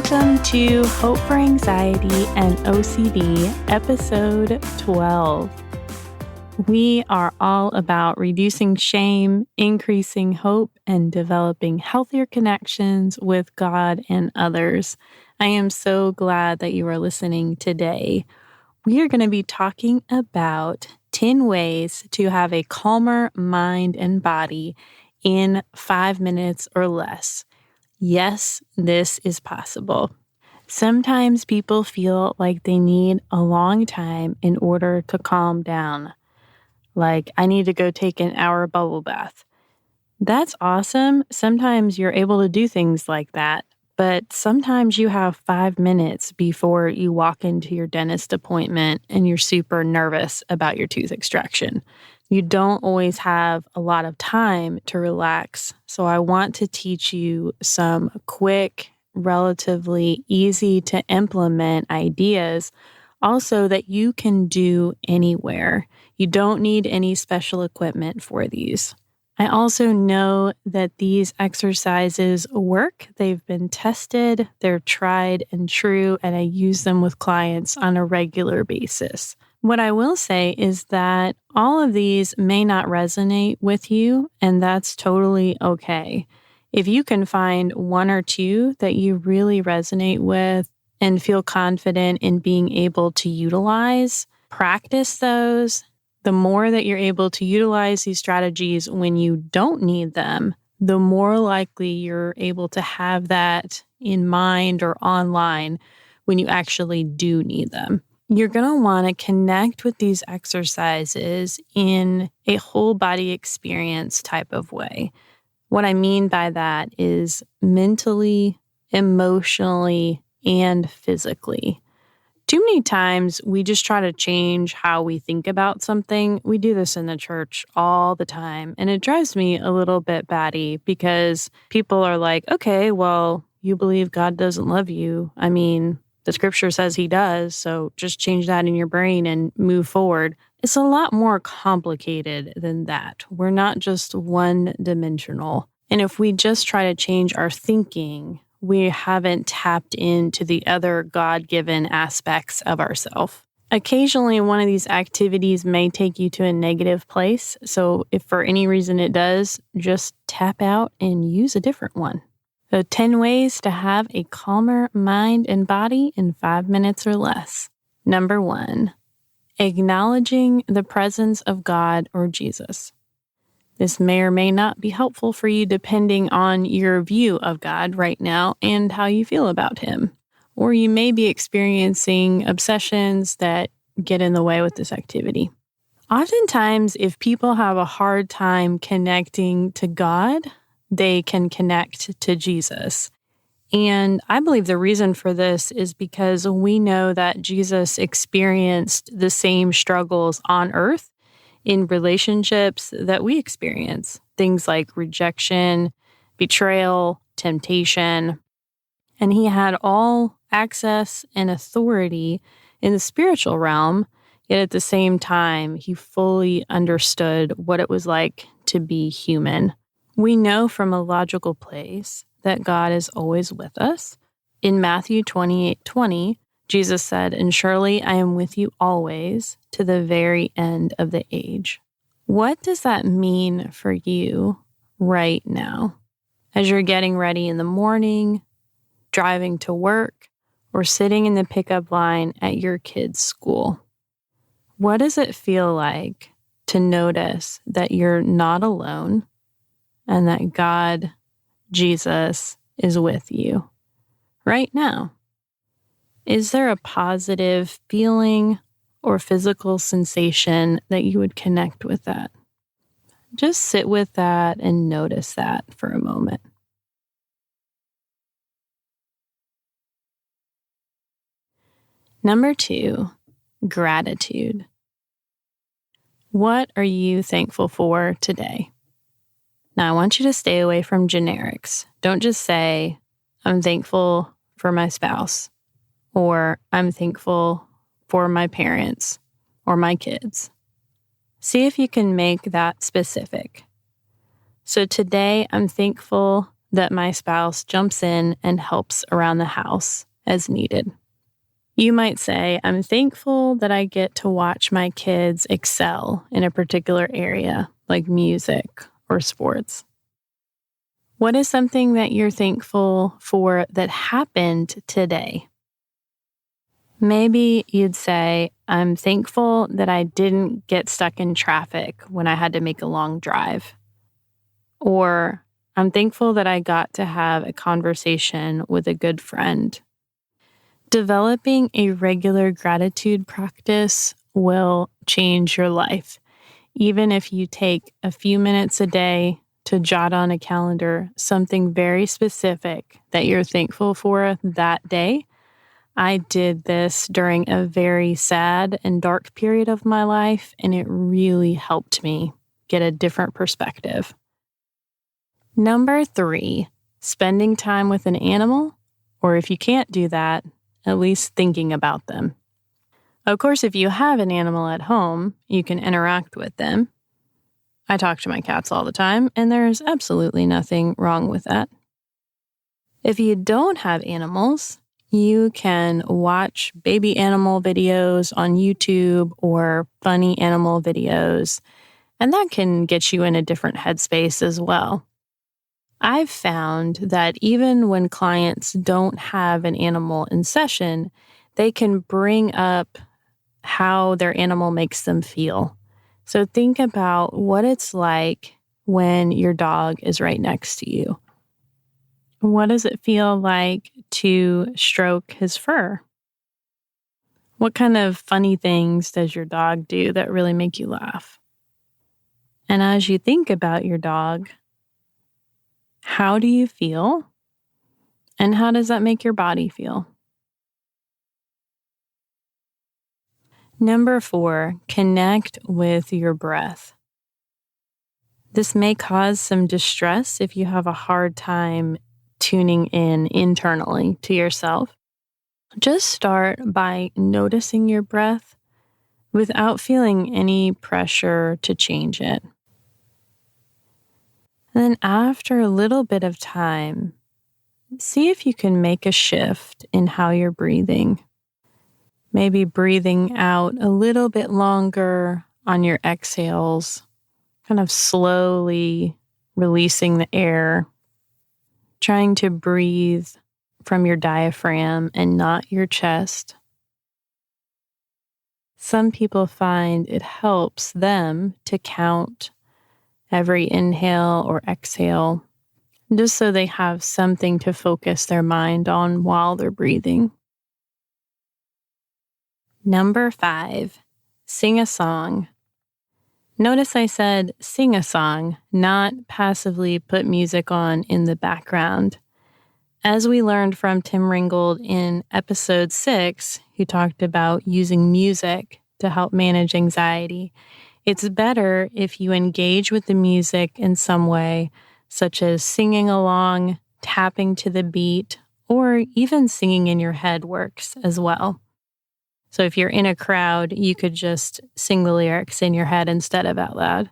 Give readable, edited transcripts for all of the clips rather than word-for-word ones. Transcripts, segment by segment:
Welcome to Hope for Anxiety and OCD, episode 12. We are all about reducing shame, increasing hope, and developing healthier connections with God and others. I am so glad that you are listening today. We are going to be talking about 10 ways to have a calmer mind and body in 5 minutes or less. Yes, this is possible. Sometimes people feel like they need a long time in order to calm down. Like, I need to go take an hour bubble bath. That's awesome. Sometimes you're able to do things like that, but sometimes you have 5 minutes before you walk into your dentist appointment and you're super nervous about your tooth extraction. You don't always have a lot of time to relax. So I want to teach you some quick, relatively easy to implement ideas also that you can do anywhere. You don't need any special equipment for these. I also know that these exercises work. They've been tested, they're tried and true, and I use them with clients on a regular basis. What I will say is that all of these may not resonate with you, and that's totally okay. If you can find one or two that you really resonate with and feel confident in being able to utilize, practice those. The more that you're able to utilize these strategies when you don't need them, the more likely you're able to have that in mind or online when you actually do need them. You're going to want to connect with these exercises in a whole body experience type of way. What I mean by that is mentally, emotionally, and physically. Too many times we just try to change how we think about something. We do this in the church all the time, and it drives me a little bit batty because people are like, okay, well, you believe God doesn't love you. I mean, the scripture says he does, so just change that in your brain and move forward. It's a lot more complicated than that. We're not just one-dimensional. And if we just try to change our thinking, we haven't tapped into the other God-given aspects of ourselves. Occasionally, one of these activities may take you to a negative place. So if for any reason it does, just tap out and use a different one. So 10 ways to have a calmer mind and body in 5 minutes or less. Number 1, acknowledging the presence of God or Jesus. This may or may not be helpful for you depending on your view of God right now and how you feel about him. Or you may be experiencing obsessions that get in the way with this activity. Oftentimes, if people have a hard time connecting to God, they can connect to Jesus. And I believe the reason for this is because we know that Jesus experienced the same struggles on earth in relationships that we experience. Things like rejection, betrayal, temptation. And he had all access and authority in the spiritual realm, yet at the same time, he fully understood what it was like to be human. We know from a logical place that God is always with us. In Matthew 28:20, Jesus said, "And surely I am with you always to the very end of the age." What does that mean for you right now? As you're getting ready in the morning, driving to work, or sitting in the pickup line at your kid's school? What does it feel like to notice that you're not alone and that God, Jesus, is with you right now? Is there a positive feeling or physical sensation that you would connect with that? Just sit with that and notice that for a moment. Number 2, gratitude. What are you thankful for today? Now, I want you to stay away from generics. Don't just say, I'm thankful for my spouse, or I'm thankful for my parents or my kids. See if you can make that specific. So today, I'm thankful that my spouse jumps in and helps around the house as needed. You might say, I'm thankful that I get to watch my kids excel in a particular area, like music or sports. What is something that you're thankful for that happened today? Maybe you'd say, I'm thankful that I didn't get stuck in traffic when I had to make a long drive. Or, I'm thankful that I got to have a conversation with a good friend. Developing a regular gratitude practice will change your life. Even if you take a few minutes a day to jot on a calendar something very specific that you're thankful for that day. I did this during a very sad and dark period of my life, and it really helped me get a different perspective. Number 3, spending time with an animal, or if you can't do that, at least thinking about them. Of course, if you have an animal at home, you can interact with them. I talk to my cats all the time, and there's absolutely nothing wrong with that. If you don't have animals, you can watch baby animal videos on YouTube or funny animal videos, and that can get you in a different headspace as well. I've found that even when clients don't have an animal in session, they can bring up how their animal makes them feel. So think about what it's like when your dog is right next to you. What does it feel like to stroke his fur? What kind of funny things does your dog do that really make you laugh? And as you think about your dog, how do you feel? And how does that make your body feel? Number 4, connect with your breath. This may cause some distress if you have a hard time tuning in internally to yourself. Just start by noticing your breath without feeling any pressure to change it. And then after a little bit of time, see if you can make a shift in how you're breathing. Maybe breathing out a little bit longer on your exhales, kind of slowly releasing the air, trying to breathe from your diaphragm and not your chest. Some people find it helps them to count every inhale or exhale, just so they have something to focus their mind on while they're breathing. Number 5, sing a song. Notice I said sing a song, not passively put music on in the background. As we learned from Tim Ringold in episode 6, who talked about using music to help manage anxiety, it's better if you engage with the music in some way, such as singing along, tapping to the beat, or even singing in your head works as well. So if you're in a crowd, you could just sing the lyrics in your head instead of out loud.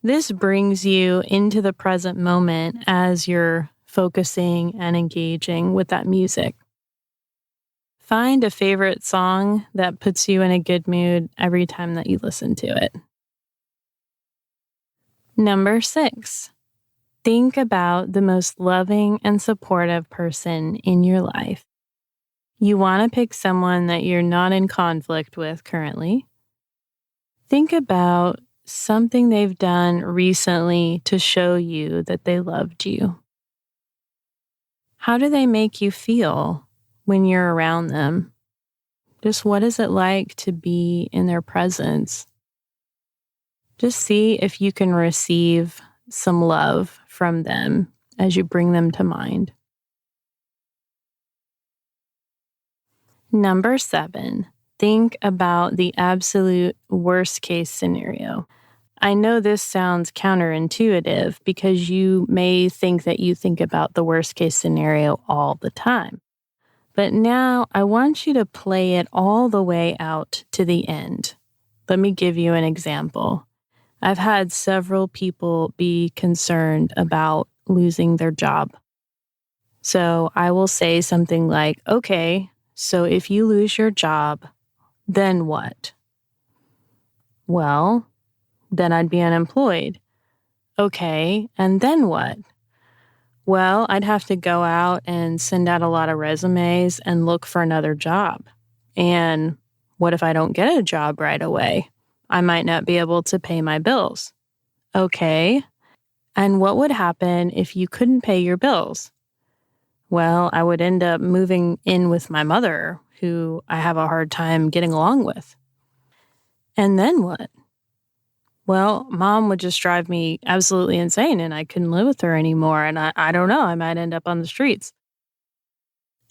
This brings you into the present moment as you're focusing and engaging with that music. Find a favorite song that puts you in a good mood every time that you listen to it. Number 6, think about the most loving and supportive person in your life. You want to pick someone that you're not in conflict with currently. Think about something they've done recently to show you that they loved you. How do they make you feel when you're around them? Just what is it like to be in their presence? Just see if you can receive some love from them as you bring them to mind. Number 7, think about the absolute worst case scenario. I know this sounds counterintuitive because you may think that you think about the worst case scenario all the time. But now I want you to play it all the way out to the end. Let me give you an example. I've had several people be concerned about losing their job. So I will say something like, okay, so if you lose your job, then what? Well, then I'd be unemployed. Okay, and then what? Well, I'd have to go out and send out a lot of resumes and look for another job. And what if I don't get a job right away? I might not be able to pay my bills. Okay. And what would happen if you couldn't pay your bills? Well, I would end up moving in with my mother, who I have a hard time getting along with. And then what? Well, mom would just drive me absolutely insane and I couldn't live with her anymore. And I don't know, I might end up on the streets.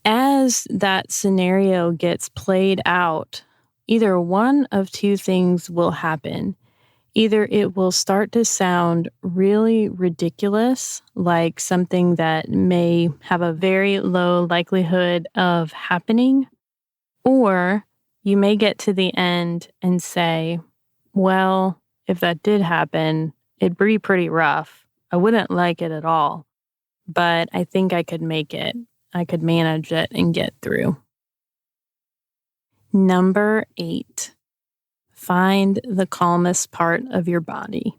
As that scenario gets played out, either one of two things will happen. Either it will start to sound really ridiculous, like something that may have a very low likelihood of happening, or you may get to the end and say, well, if that did happen, it'd be pretty rough. I wouldn't like it at all, but I think I could make it. I could manage it and get through. Number 8, find the calmest part of your body.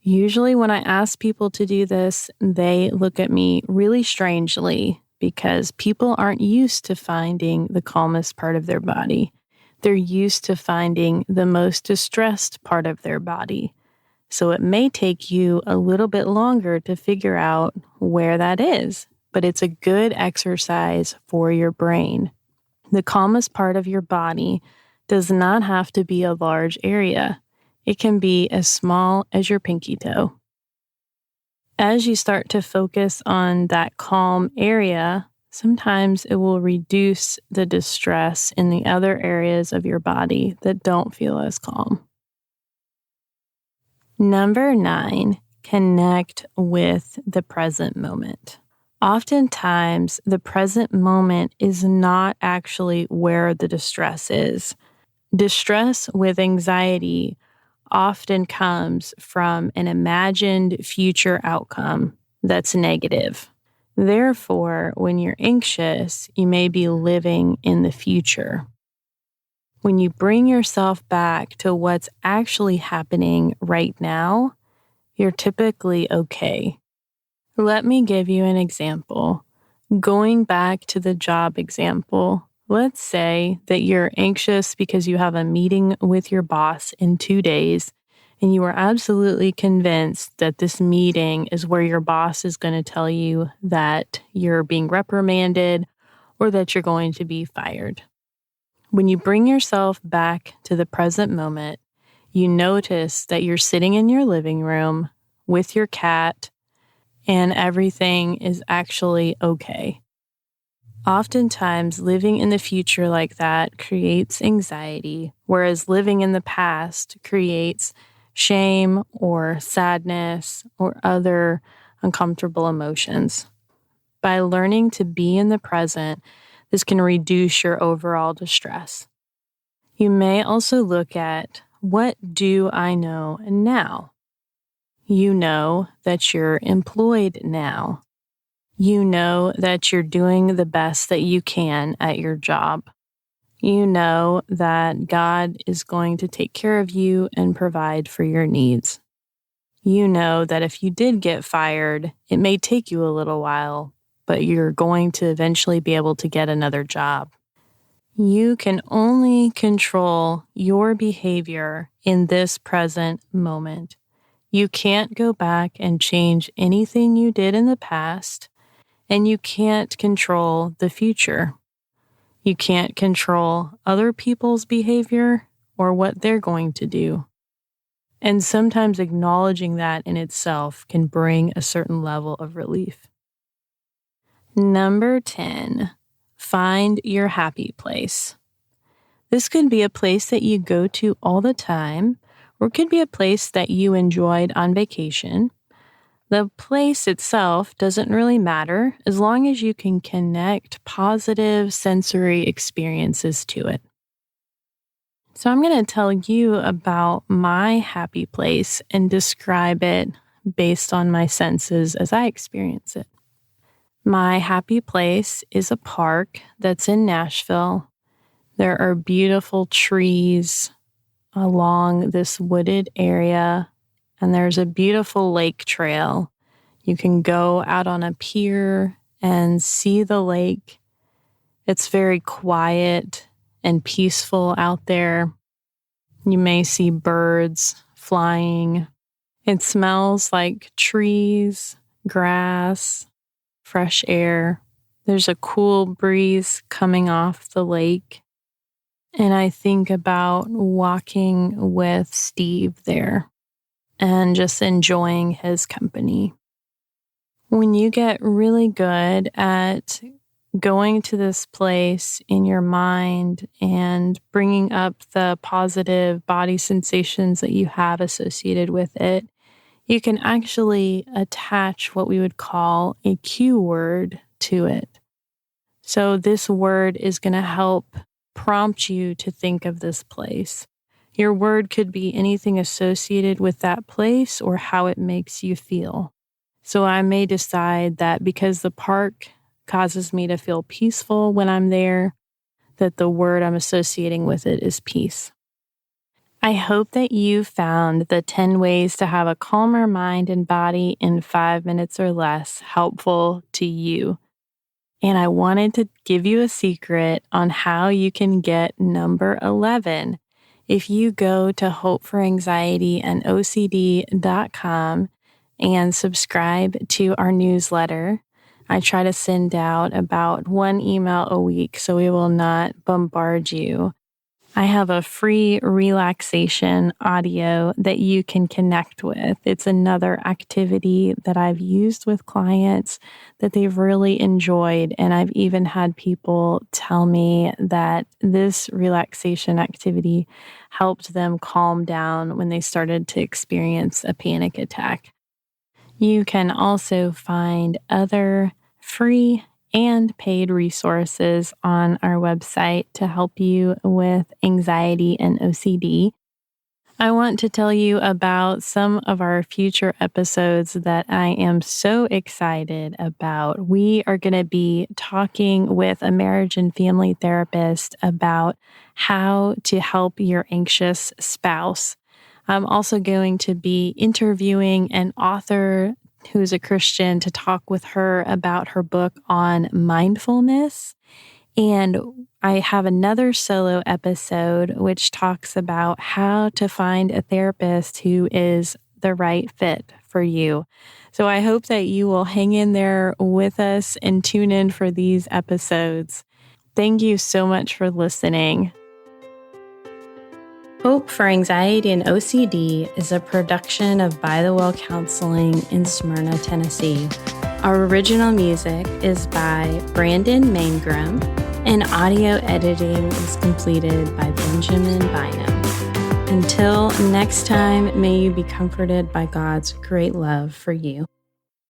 Usually when I ask people to do this, they look at me really strangely because people aren't used to finding the calmest part of their body. They're used to finding the most distressed part of their body. So it may take you a little bit longer to figure out where that is, but it's a good exercise for your brain. The calmest part of your body does not have to be a large area. It can be as small as your pinky toe. As you start to focus on that calm area, sometimes it will reduce the distress in the other areas of your body that don't feel as calm. Number 9, connect with the present moment. Oftentimes, the present moment is not actually where the distress is. Distress with anxiety often comes from an imagined future outcome that's negative. Therefore, when you're anxious, you may be living in the future. When you bring yourself back to what's actually happening right now, you're typically okay. Let me give you an example. Going back to the job example, let's say that you're anxious because you have a meeting with your boss in 2 days, and you are absolutely convinced that this meeting is where your boss is going to tell you that you're being reprimanded or that you're going to be fired. When you bring yourself back to the present moment, you notice that you're sitting in your living room with your cat and everything is actually okay. Oftentimes, living in the future like that creates anxiety, whereas living in the past creates shame or sadness or other uncomfortable emotions. By learning to be in the present, this can reduce your overall distress. You may also look at, what do I know now? You know that you're employed now. You know that you're doing the best that you can at your job. You know that God is going to take care of you and provide for your needs. You know that if you did get fired, it may take you a little while, but you're going to eventually be able to get another job. You can only control your behavior in this present moment. You can't go back and change anything you did in the past, and you can't control the future. You can't control other people's behavior or what they're going to do. And sometimes acknowledging that in itself can bring a certain level of relief. Number 10, find your happy place. This could be a place that you go to all the time, or it could be a place that you enjoyed on vacation. The place itself doesn't really matter as long as you can connect positive sensory experiences to it. So I'm going to tell you about my happy place and describe it based on my senses as I experience it. My happy place is a park that's in Nashville. There are beautiful trees along this wooded area, and there's a beautiful lake trail. You can go out on a pier and see the lake. It's very quiet and peaceful out there. You may see birds flying. It smells like trees, grass, fresh air. There's a cool breeze coming off the lake. And I think about walking with Steve there and just enjoying his company. When you get really good at going to this place in your mind and bringing up the positive body sensations that you have associated with it, you can actually attach what we would call a cue word to it. So this word is going to help prompt you to think of this place. Your word could be anything associated with that place or how it makes you feel. So I may decide that because the park causes me to feel peaceful when I'm there, that the word I'm associating with it is peace. I hope that you found the 10 ways to have a calmer mind and body in 5 minutes or less helpful to you. And I wanted to give you a secret on how you can get number 11. If you go to hopeforanxietyandocd.com and subscribe to our newsletter, I try to send out about 1 email a week so we will not bombard you. I have a free relaxation audio that you can connect with. It's another activity that I've used with clients that they've really enjoyed. And I've even had people tell me that this relaxation activity helped them calm down when they started to experience a panic attack. You can also find other free and paid resources on our website to help you with anxiety and OCD. I want to tell you about some of our future episodes that I am so excited about. We are going to be talking with a marriage and family therapist about how to help your anxious spouse. I'm also going to be interviewing an author who's a Christian to talk with her about her book on mindfulness. And I have another solo episode which talks about how to find a therapist who is the right fit for you. So I hope that you will hang in there with us and tune in for these episodes. Thank you so much for listening. Hope for Anxiety and OCD is a production of By the Well Counseling in Smyrna, Tennessee. Our original music is by Brandon Mangrum, and audio editing is completed by Benjamin Bynum. Until next time, may you be comforted by God's great love for you.